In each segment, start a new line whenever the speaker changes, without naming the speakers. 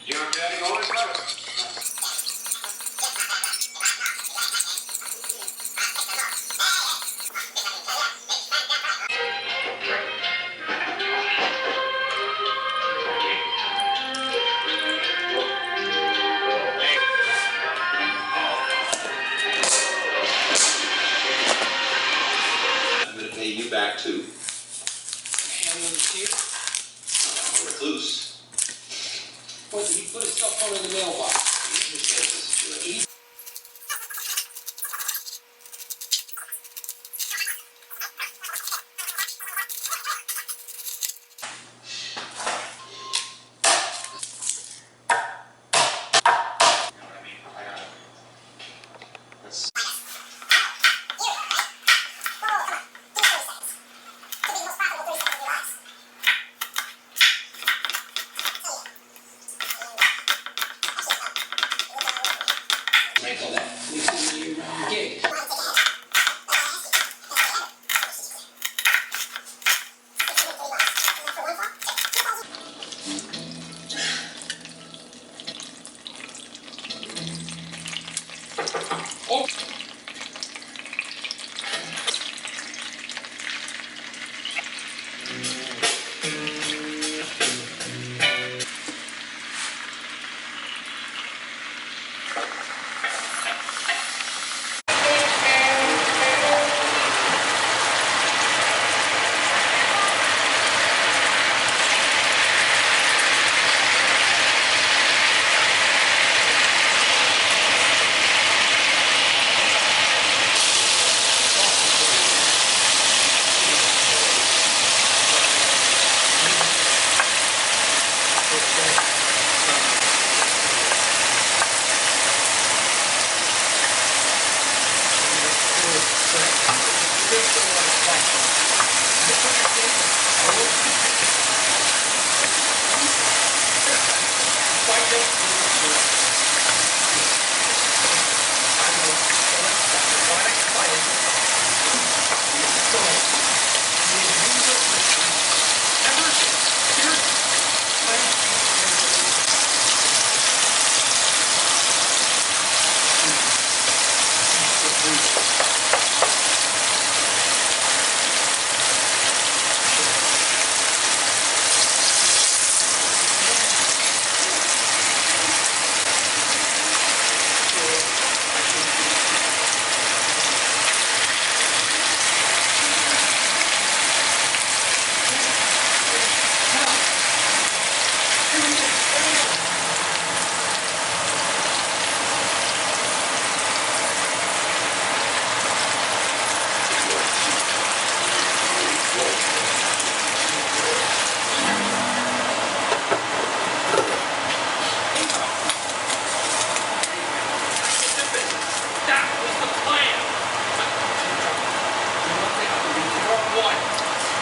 You're getting always better.
You back too.
Hand on the here.
Recluse.
What, did he put his cell phone in the mailbox?
He understands the situation.
Make all that. This is your gig. Oh.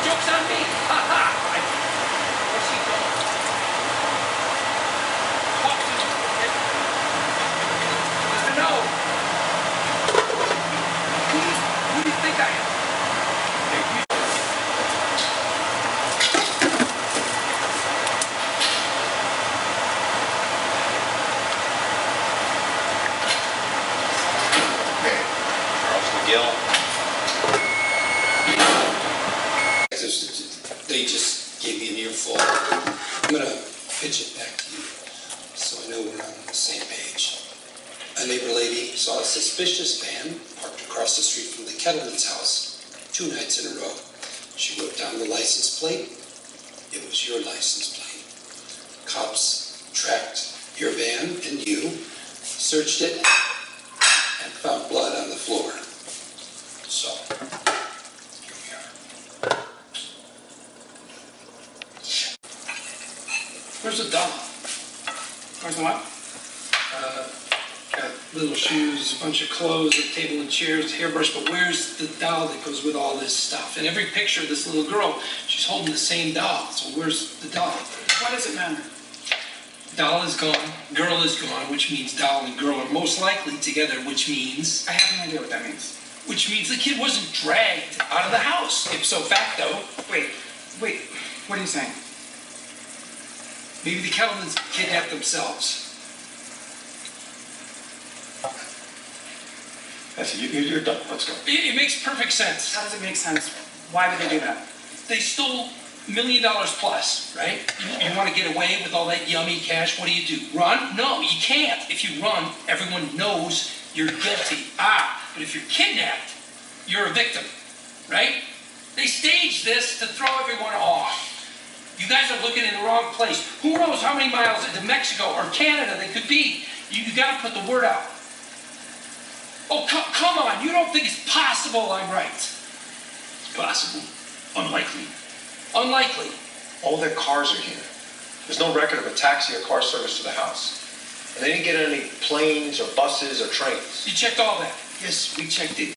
Joke's on me! Ha ha! Where's he going? Talk to him, okay? No! Who do you think I am? They just gave me an earful. I'm going to pitch it back to you so I know we're on the same page. A neighbor lady saw a suspicious van parked across the street from the Kettleman's house 2 nights in a row. She wrote down the license plate. It was your license plate. Cops tracked your van and you, searched it, and found blood on the floor. So, here we are. Where's the doll?
Where's the what?
Got little shoes, a bunch of clothes, a table and chairs, hairbrush, but where's the doll that goes with all this stuff? In every picture of this little girl, she's holding the same doll. So where's the doll?
What does it matter?
Doll is gone, girl is gone, which means doll and girl are most likely together, which means...
I have no idea what that means.
Which means the kid wasn't dragged out of the house, ipso facto.
Wait, what are you saying?
Maybe the Kelvins kidnapped themselves.
You're done. Let's go.
It makes perfect sense.
How does it make sense? Why would they do that?
They stole $1 million plus, right? You want to get away with all that yummy cash, what do? Run? No, you can't. If you run, everyone knows you're guilty. But if you're kidnapped, you're a victim, right? They staged this to throw everyone off. You guys are looking in the wrong place. Who knows how many miles into Mexico or Canada they could be? You got to put the word out. Oh, come on. You don't think it's possible I'm right?
It's possible. Unlikely.
Unlikely.
All their cars are here. There's no record of a taxi or car service to the house. And they didn't get any planes or buses or trains.
You checked all that? Yes, we checked it.